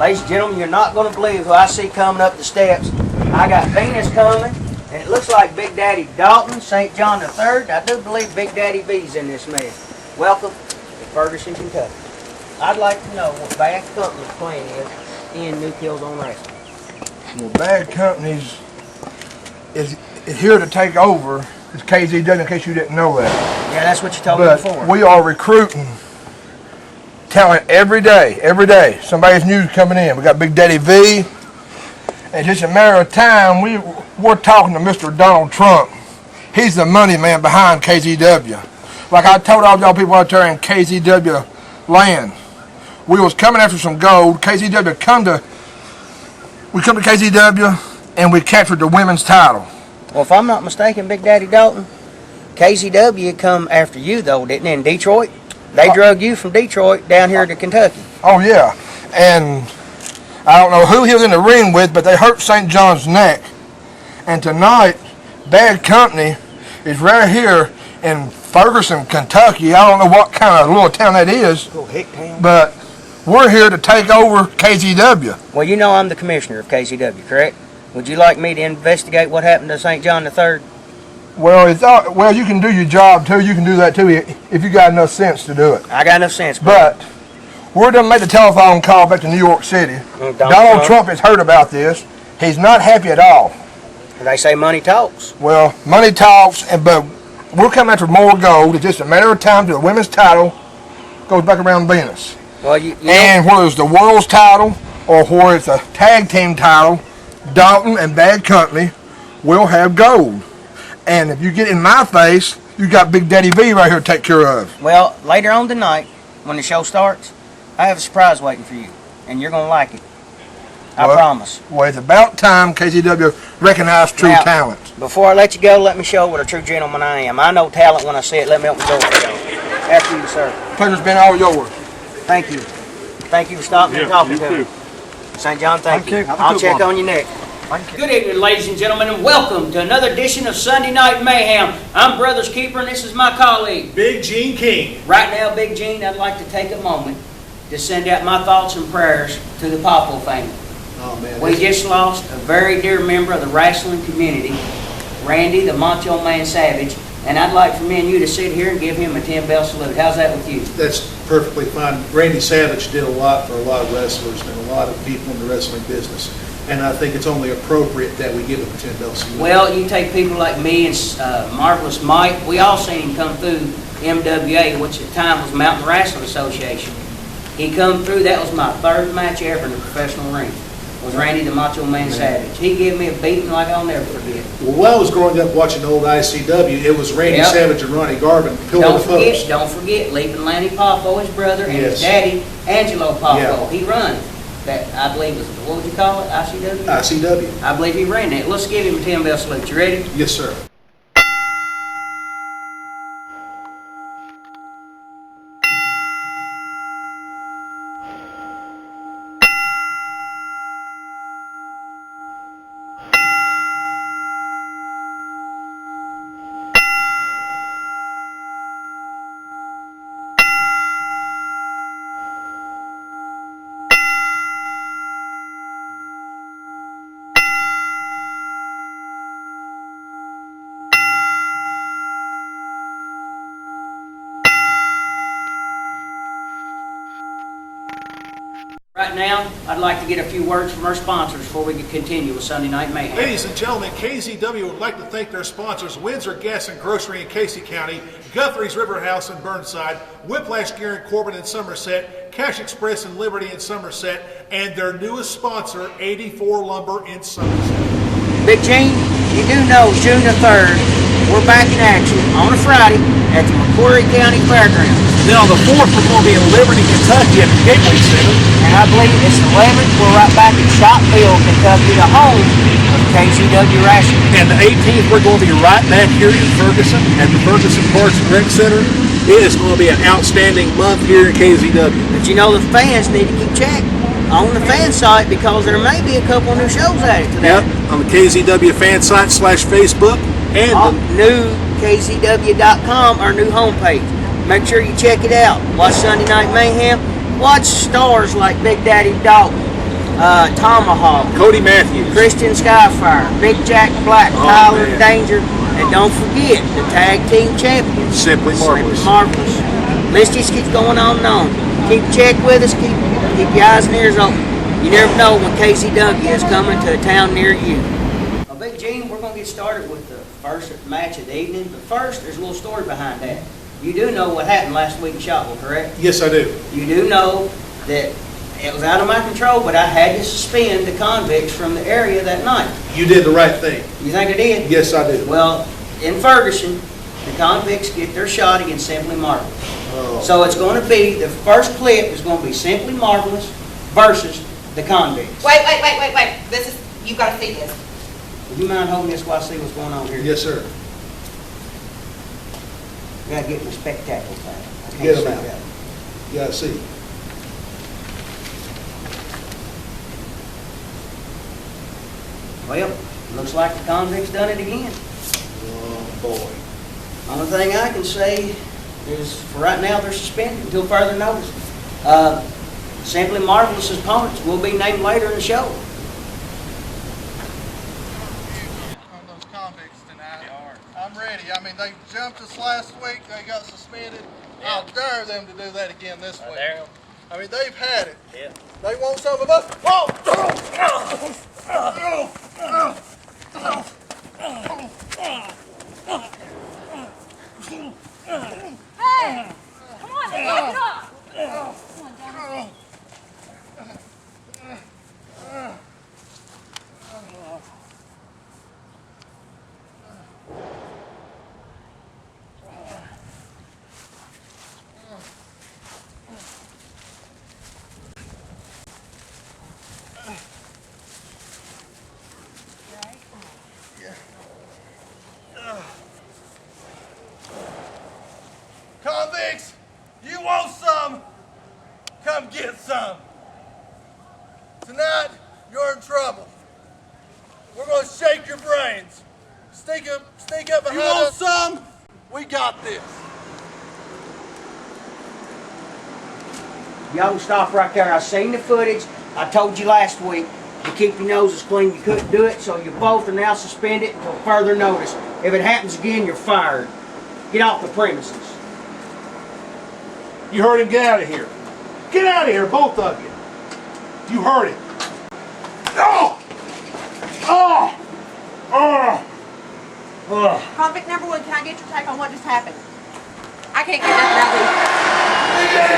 Ladies and gentlemen, you're not going to believe who I see coming up the steps. I got Venus coming, and it looks like Big Daddy Dalton, St. John III. I do believe Big Daddy V's in this mess. Welcome to Ferguson, Kentucky. I'd like to know what Bad Company's plan is in New Kills on Wrestling. Well, Bad Company's is here to take over. It's KZW, in case you didn't know that. Yeah, that's what you told me before. We are recruiting talent every day, every day. Somebody's new coming in. We got Big Daddy V. And just a matter of time, we're talking to Mr. Donald Trump. He's the money man behind KZW. Like I told all y'all people out there in KZW land, we was coming after some gold. KZW come to KZW and we captured the women's title. Well, if I'm not mistaken, Big Daddy Dalton, KZW come after you though, didn't it, in Detroit? They drug you from Detroit down here to Kentucky. Oh yeah, and I don't know who he was in the ring with, but they hurt St. John's neck. And tonight, Bad Company is right here in Ferguson, Kentucky. I don't know what kind of little town that is, Little hick town. but we're here to take over KZW. Well, you know I'm the commissioner of KZW, correct? Would you like me to investigate what happened to St. John III? Well, you can do your job too. You can do that too if you got enough sense to do it. I got enough sense, But we're going to make the telephone call back to New York City. Donald Trump has heard about this. He's not happy at all. They say money talks. Well, money talks, but we're coming after more gold. It's just a matter of time till the women's title goes back around Venus. Well, and whether it's the world's title or whether it's a tag team title, Dalton and Bad Company will have gold. And if you get in my face, you got Big Daddy V right here to take care of. Well, later on tonight, when the show starts, I have a surprise waiting for you, and you're going to like it. I promise. Well, it's about time KZW recognized true talent. Before I let you go, let me show what a true gentleman I am. I know talent when I see it. Let me open the door for you. After you, sir. Pleasure's been all yours. Thank you. Thank you for stopping and talking to me. St. John, thank you. I'll check on you next. Good evening, ladies and gentlemen, and welcome to another edition of Sunday Night Mayhem. I'm Brothers Keeper, and this is my colleague, Big Gene King. Right now, Big Gene, I'd like to take a moment to send out my thoughts and prayers to the Popo family. Oh, man. We just lost a very dear member of the wrestling community, Randy, the Macho Man Savage, and I'd like for me and you to sit here and give him a 10-bell salute. How's that with you? That's perfectly fine. Randy Savage did a lot for a lot of wrestlers and a lot of people in the wrestling business. And I think it's only appropriate that we give him a 10-bell salute. Well, you take people like me and Marvelous Myke. We all seen him come through MWA, which at the time was Mountain Wrestling Association. He come through. That was my third match ever in the professional ring. Was Randy the Macho Man Savage. He gave me a beating like I'll never forget. Well, while I was growing up watching old ICW, it was Randy Savage and Ronnie Garvin, pillar to post. Don't forget, leaving Lanny Popo, his brother, and his daddy, Angelo Popo. Yeah. He run that, I believe, was, what would you call it, ICW? ICW. I believe he ran that. Let's give him a 10-bell salute. You ready? Yes, sir. Right now, I'd like to get a few words from our sponsors before we can continue with Sunday Night Mayhem. Ladies and gentlemen, KZW would like to thank their sponsors, Windsor Gas and Grocery in Casey County, Guthrie's River House in Burnside, Whiplash Gear in Corbin in Somerset, Cash Express in Liberty in Somerset, and their newest sponsor, 84 Lumber in Somerset. Big Gene, you do know June the 3rd, we're back in action on a Friday at the McQuarrie County Fairgrounds. Then on the 4th, we're going to be in Liberty, Kentucky at the Gateway Center. And I believe it's the 11th, we're right back in Shopville, Kentucky, the home of KZW Wrestling. And the 18th, we're going to be right back here in Ferguson at the Ferguson Parks and Rec Center. It is going to be an outstanding month here at KZW. But you know, the fans need to keep check on the fan site because there may be a couple new shows added to that. Yep, on the KZW fan site /Facebook and new KZW.com, our new homepage. Make sure you check it out. Watch Sunday Night Mayhem. Watch stars like Big Daddy Dalton, Tomahawk, Cody Matthews. Christian Skyfire, Big Jack Black, Oh, Tyler man. Danger, and don't forget the tag team champions. Simply Marvelous. Marvelous. List just keeps going on and on. Keep check with us. Keep your eyes and ears open. You never know when KZW is coming to a town near you. Well, Big Gene, we're going to get started with the first match of the evening. But first, there's a little story behind that. You do know what happened last week in Shotwell, correct? Yes, I do. You do know that it was out of my control, but I had to suspend the convicts from the area that night. You did the right thing. You think I did? Yes, I do. Well, in Ferguson, the convicts get their shot against Simply Marvelous. Oh. So it's going to be, the first clip is going to be Simply Marvelous versus the convicts. Wait. This is, you've got to see this. Would you mind holding this while I see what's going on here? Yes, sir. I got to get my spectacle back. I can't Get 'em see out. that. You gotta see. Well, looks like the convicts done it again. Oh, boy. Only thing I can say is, for right now, they're suspended until further notice. Simply Marvelous opponents will be named later in the show. On those convicts tonight. I'm ready. I mean, they jumped us last week. They got suspended. I'll dare them to do that again this week. I mean, they've had it. Yeah. They want some of us. Whoa! Hey! Come on, knock it off! Come on, Johnny. Convicts, you want some? Come get some. Tonight, you're in trouble. We're going to shake your brains. Sneak up behind us. You want some? We got this. Y'all can stop right there. I seen the footage. I told you last week to keep your noses clean. You couldn't do it, so you both are now suspended until further notice. If it happens again, you're fired. Get off the premises. You heard him. Get out of here. Get out of here, both of you. You heard him. Oh! Oh! Oh! Oh! Convict number one, can I get your take on what just happened? I can't get nothing out of these.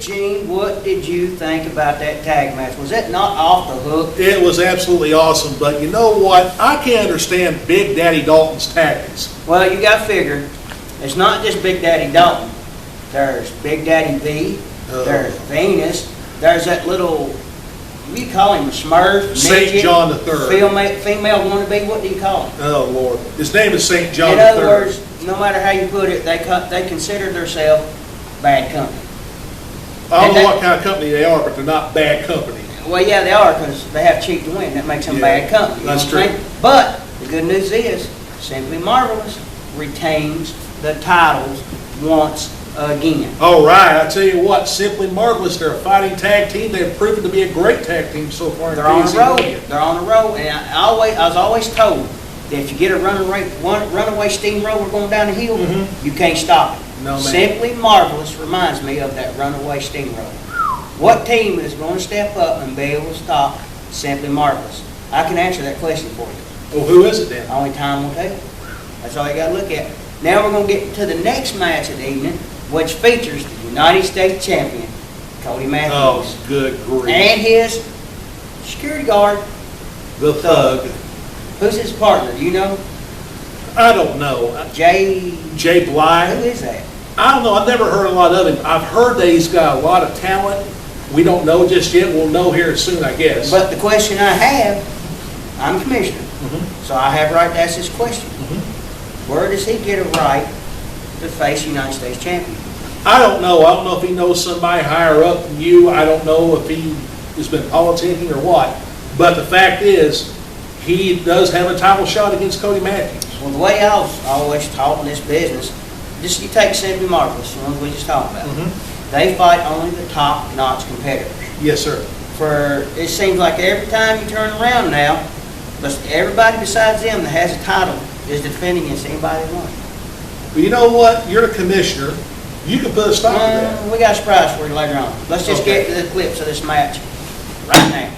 Gene, what did you think about that tag match? Was it not off the hook? It was absolutely awesome, but you know what? I can't understand Big Daddy Dalton's tactics. Well, you got to figure, it's not just Big Daddy Dalton. There's Big Daddy V, there's Venus, there's that little, what do you call him, Smurf? St. midget, John III. Female wannabe, what do you call him? Oh, Lord. His name is St. John In III. other words, no matter how you put it, they consider themselves bad company. I don't know and what kind of company they are, but they're not bad company. Well, yeah, they are, because they have cheap to win. That makes them Yeah, bad company. that's what I'm true. saying? But the good news is, Simply Marvelous retains the titles once again. All right, I tell you what, Simply Marvelous, they're a fighting tag team. They've proven to be a great tag team so far. They're on the road. They're on the road, and I was always told that if you get a runaway steamroller going down the hill, you can't stop it. No, man. Simply Marvelous reminds me of that runaway steamroller. What team is going to step up and be able to stop Simply Marvelous? I can answer that question for you. Well, who is it then? Only time will tell. That's all you got to look at. Now we're going to get to the next match of the evening, which features the United States champion, Cody Matthews, Oh, good grief. and his security guard, The Thug. who's his partner? Do you know? I don't know. Jay. Jay Who Bly? is that? I don't know. I've never heard a lot of him. I've heard that he's got a lot of talent. We don't know just yet. We'll know here soon, I guess. But the question I have, I'm commissioner, so I have right to ask this question. Where does he get a right to face United States champion? I don't know. I don't know if he knows somebody higher up than you. I don't know if he has been politicking or what. But the fact is, he does have a title shot against Cody Matthews. Well, the way I was always taught in this business, just you take Simply Marvelous, the ones we just talked about. They fight only the top-notch competitors. Yes, sir. It seems like every time you turn around now, everybody besides them that has a title is defending against anybody they want. But you know what? You're the commissioner. You can put a stop to that. We got a surprise for you later on. Let's just get to the clips of this match right now.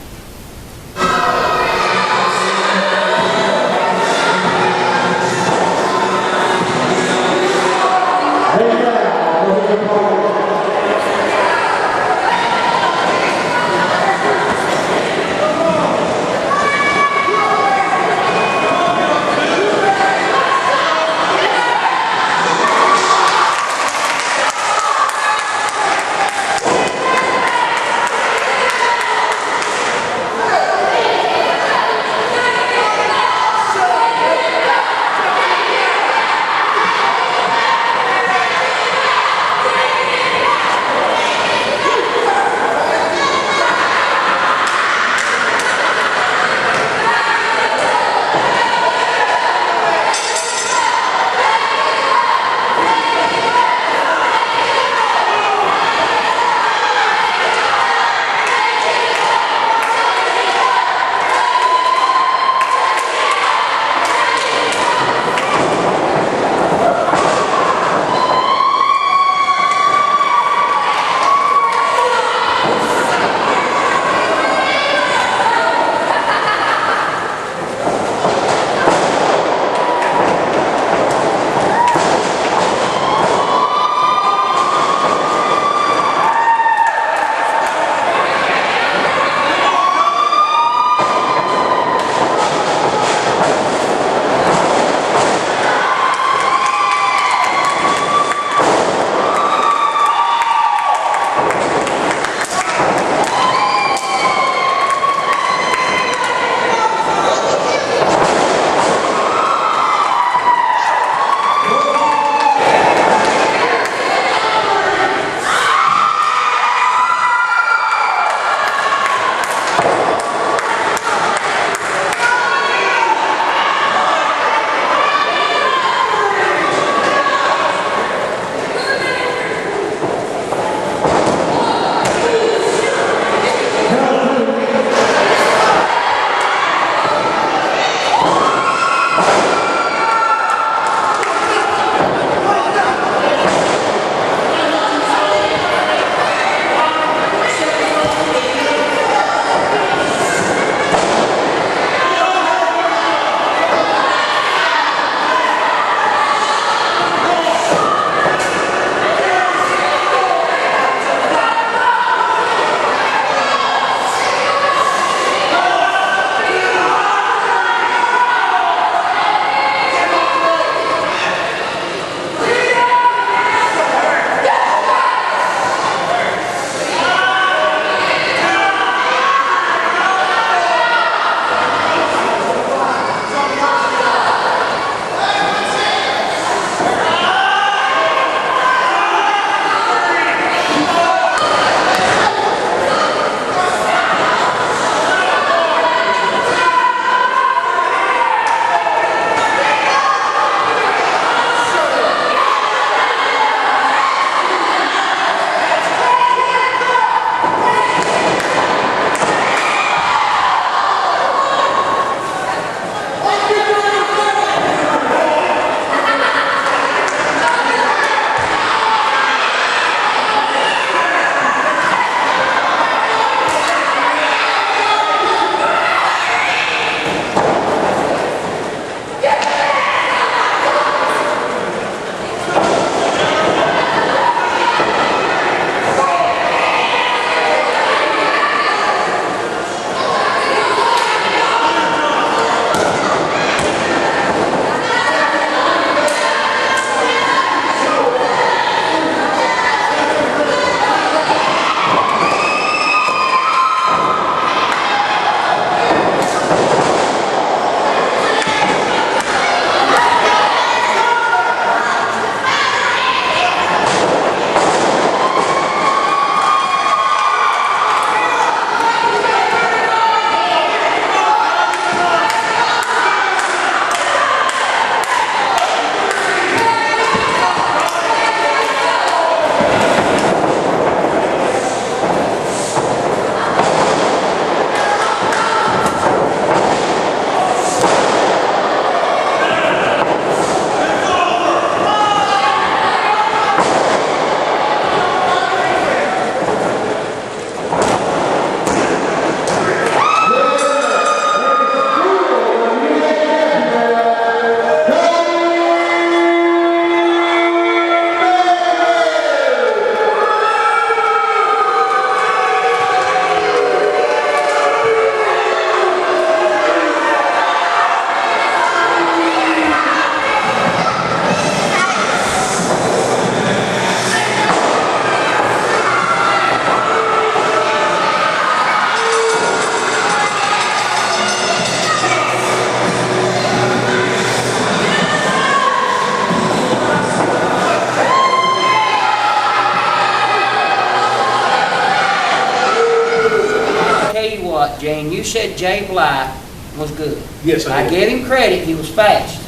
what, Jane, you said Jay Bly was good. Yes, I I did. give him credit, he was fast.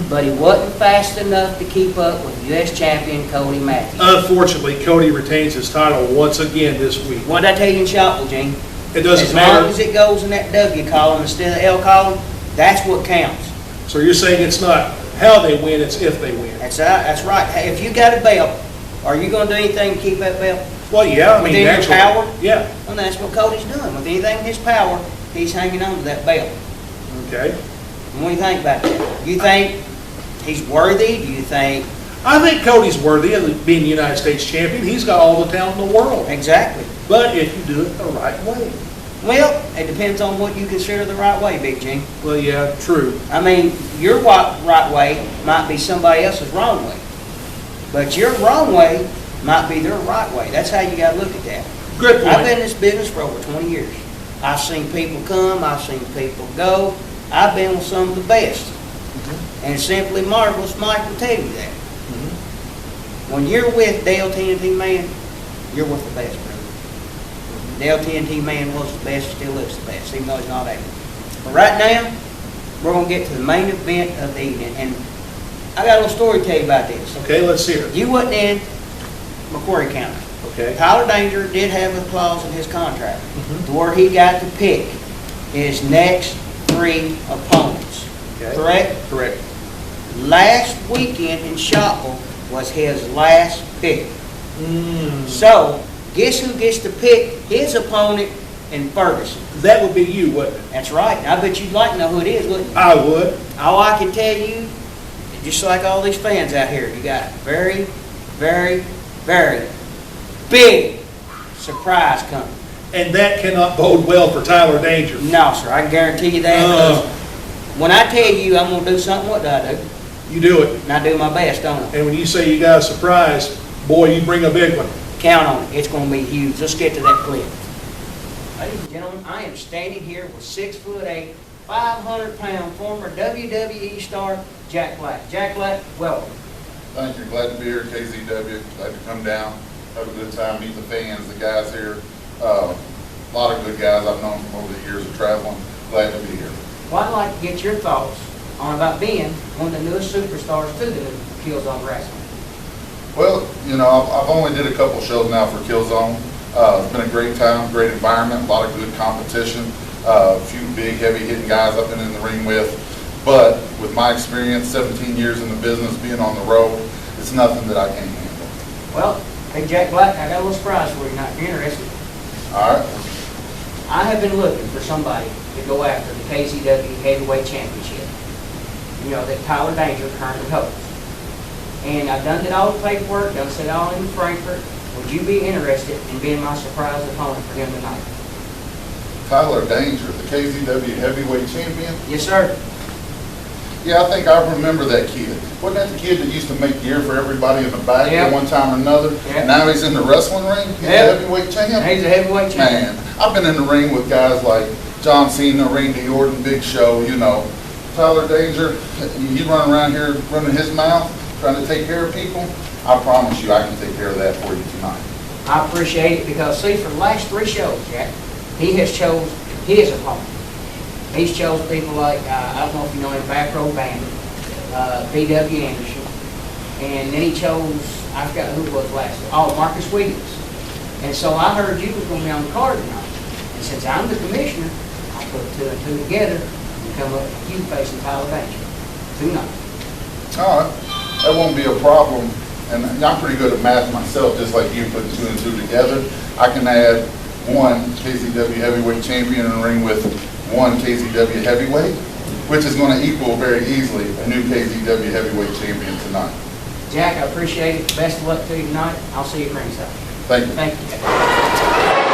But he wasn't fast enough to keep up with U.S. champion Cody Matthews. Unfortunately, Cody retains his title once again this week. What did I tell you in Shopville, Gene? It doesn't As matter. long as it goes in that W column instead of the L column, that's what counts. So you're saying it's not how they win, it's if they win. That's right. Hey, if you got a belt, are you going to do anything to keep that belt? Well, yeah, I mean, Within your naturally. power? Yeah, Well, that's what Cody's doing. With anything in his power, he's hanging on to that belt. okay. What do you think about that? You think he's worthy? Do you think... I think Cody's worthy of being United States champion. He's got all the talent in the world. Exactly. But if you do it the right way. Well, it depends on what you consider the right way, Big G. Well, yeah, true. I mean, your right way might be somebody else's wrong way. But your wrong way might be their right way. That's how you got to look at that. Good I've been point. in this business for over 20 years. I've seen people come, I've seen people go. I've been with some of the best. And it's simply marvelous. Myke will tell you that. When you're with Dale TNT Man, you're with the best, brother. Dale TNT Man was the best, still is the best, even though he's not able. But right now, we're going to get to the main event of the evening. And I got a little story to tell you about this. Okay, let's hear it. You wasn't in Macquarie County. Okay. Tyler Danger did have a clause in his contract to where he got to pick his next 3 opponents. Okay. Correct? Correct. Last weekend in Shopville was his last pick. So, guess who gets to pick his opponent in Ferguson? That would be you, wouldn't it? That's right. I bet you'd like to know who it is, wouldn't you? I would. All I can tell you, just like all these fans out here, you got a very, very, very big surprise coming. And that cannot bode well for Tyler Danger. No, sir, I can guarantee you that. Because when I tell you I'm going to do something, what do I do? You do it. And I do my best, don't I? And when you say you got a surprise, boy, you bring a big one. Count on it. It's going to be huge. Let's get to that clip. Ladies and gentlemen, I am standing here with 6'8", 500-pound former WWE star Jack Black. Jack Black, welcome. Thank you. Glad to be here at KZW. Glad to come down, have a good time, meet the fans, the guys here. A lot of good guys I've known from over the years of traveling. Glad to be here. Well, I'd like to get your thoughts on about being one of the newest superstars to the Killzone Wrestling. Well, you know, I've only did a couple shows now for Killzone. It's been a great time, great environment, a lot of good competition, a few big, heavy-hitting guys I've been in the ring with. But with my experience, 17 years in the business, being on the road, it's nothing that I can't handle. Well, hey, Jack Black, I got a little surprise for you. Not interested. All right. I have been looking for somebody to go after the KZW Heavyweight Championship. You know, that Tyler Danger currently holds. And I've done it all the paperwork, done it all in Frankfurt. Would you be interested in being my surprise opponent for him tonight? Tyler Danger, the KZW Heavyweight Champion. Yes, sir. Yeah, I think I remember that kid. Wasn't that the kid that used to make gear for everybody in the back Yep. at one time or another? Yep. Now he's in the wrestling ring? He's Yep. a heavyweight champion? He's a heavyweight champion. Man, I've been in the ring with guys like John Cena, Randy Orton, Big Show, you know. Tyler Danger, you run around here running his mouth, trying to take care of people. I promise you I can take care of that for you tonight. I appreciate it because, see, for the last 3 shows, Jack, he has chose his opponent. He's chose people like, I don't know if you know him, Back Row Bandit, P.W. Anderson, and then he chose, I forgot who it was last, Marcus Williams. And so I heard you was going to be on the card tonight. And since I'm the commissioner, I put 2 and 2 together and come up with you facing Tyler Danger tonight. All right, that won't be a problem. And I'm pretty good at math myself, just like you putting 2 and 2 together. I can add 1 KZW Heavyweight Champion in the ring with 1 KZW Heavyweight, which is going to equal very easily a new KZW Heavyweight Champion tonight. Jack, I appreciate it. Best of luck to you tonight. I'll see you at ringside. Thank you. Thank you, Jack.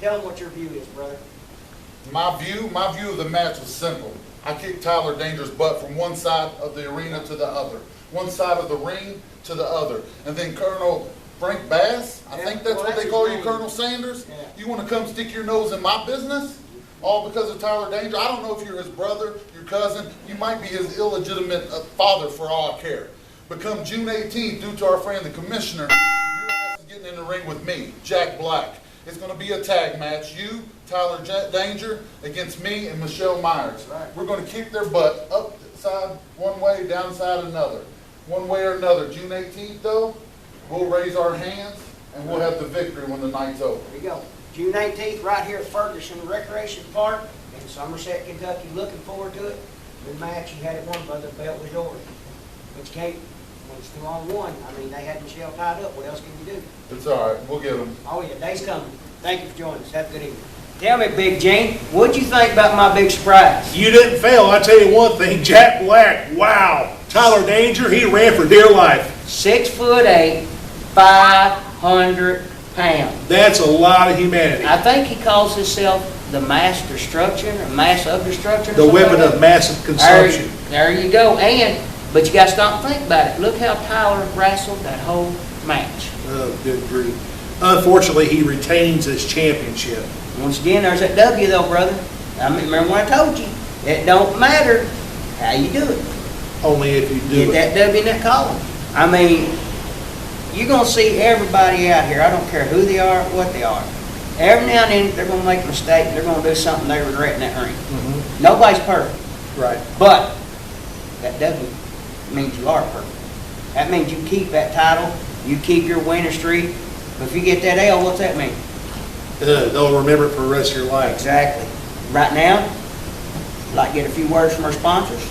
Tell them what your view is, brother. My view of the match was simple. I kicked Tyler Danger's butt from one side of the arena to the other, one side of the ring to the other. And then Colonel Frank Bass, I think that's what they call you, Colonel Sanders. Yeah. You want to come stick your nose in my business? All because of Tyler Danger? I don't know if you're his brother, your cousin. You might be his illegitimate father for all I care. But come June 18th, due to our friend the commissioner, your ass is getting in the ring with me, Jack Black. It's going to be a tag match. You, Tyler Danger, against me and Michelle Myers. Right. We're going to kick their butt upside one way, downside another. One way or another. June 18th, though, we'll raise our hands and we'll have the victory when the night's over. There you go. June 18th, right here at Ferguson Recreation Park in Somerset, Kentucky. Looking forward to it. Good match. You had it won, brother. The belt was yours. But you can't. When it's 2-on-1, I mean, they had Michelle tied up. What else can you do? It's all right. We'll get them. Oh, yeah. Day's coming. Thank you for joining us. Have a good evening. Tell me, Big Gene, what'd you think about my big surprise? You didn't fail. I tell you one thing, Jack Black, wow. Tyler Danger, he ran for dear life. 6'8", 500 pounds. That's a lot of humanity. I think he calls himself the mass destruction or mass of destruction. The weapon of massive consumption. There you go. But you got to stop and think about it. Look how Tyler wrestled that whole match. Oh, good grief. Unfortunately, he retains his championship. Once again, there's that W though, brother. I mean, remember when I told you, it don't matter how you do it. Only if you do Get that W in that column. I mean, you're going to see everybody out here, I don't care who they are, what they are. Every now and then, they're going to make a mistake, and they're going to do something they regret in that ring. Mm-hmm. Nobody's perfect. Right. But that W means you are perfect. That means you keep that title, you keep your winning streak. But if you get that L, what's that mean? They'll remember it for the rest of your life. Exactly. Right now, I'd like to get a few words from our sponsors.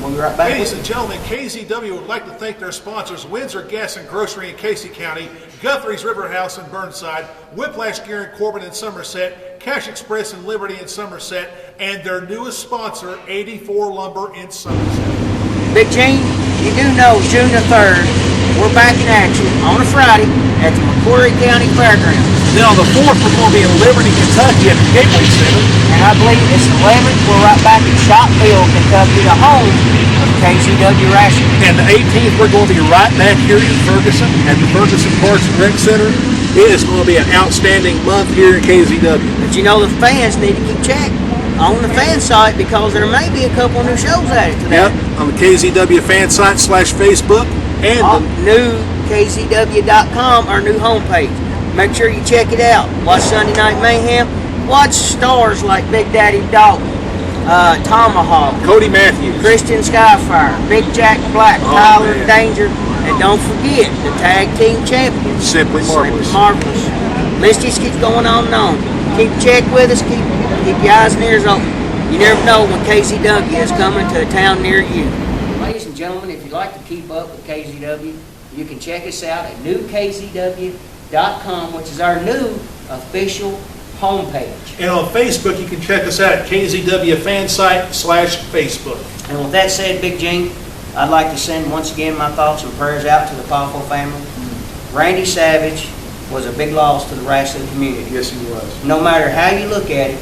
We'll be right back. Ladies and gentlemen, KZW would like to thank their sponsors, Windsor Gas and Grocery in Casey County, Guthrie's River House in Burnside, Whiplash Gear and Corbin in Somerset, Cash Express and Liberty in Somerset, and their newest sponsor, 84 Lumber in Somerset. Big Gene, you do know June the 3rd, we're back in action on a Friday at the McQuarrie County Fairgrounds. Then on the 4th, we're going to be in Liberty, Kentucky at the Gateway Center. And I believe it's the 11th, we're right back in Shopville, Kentucky, the home of KZW Wrestling. And the 18th, we're going to be right back here in Ferguson at the Ferguson Parks and Rec Center. It is going to be an outstanding month here in KZW. But you know the fans need to keep check on the fan site because there may be a couple new shows added to that. Yep, on the KZW fan site /Facebook and new KZW.com, our new homepage. Make sure you check it out. Watch Sunday Night Mayhem. Watch stars like Big Daddy Dalton, Tomahawk, Cody Matthews, Christian Skyfire, Big Jack Black, Tyler Danger, and don't forget the tag team champions. Simply Marvelous. List just keeps going on and on. Keep check with us. Keep your eyes and ears open. You never know when KZW is coming to a town near you. Ladies and gentlemen, if you'd like to keep up with KZW, you can check us out at newkzw.com, which is our new official homepage. And on Facebook, you can check us out at KZW fan site /Facebook. And with that said, Big Gene, I'd like to send once again my thoughts and prayers out to the Powerful family. Randy Savage was a big loss to the wrestling community. Yes, he was. No matter how you look at it,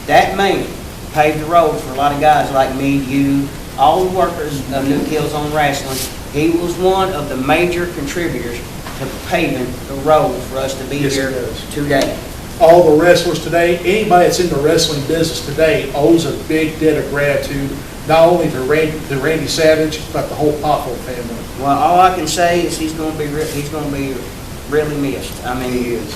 that man paved the road for a lot of guys like me, you, all the workers of New Hills on Wrestling. He was one of the major contributors to paving the road for us to be here today. All the wrestlers today, anybody that's in the wrestling business today owes a big debt of gratitude, not only to Randy Savage, but the whole Poffo family. Well, all I can say is he's going to be really missed. I mean, He is.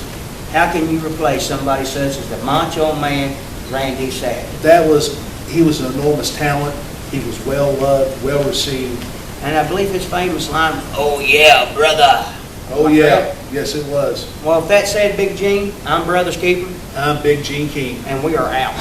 how can you replace somebody such as the Macho Man, Randy Savage? He was an enormous talent. He was well loved, well received. And I believe his famous line, "Oh yeah, brother." Oh yeah, yes it was. Well, with that said, Big Gene, I'm Brothers Keeper, I'm Big Gene King. and we are out.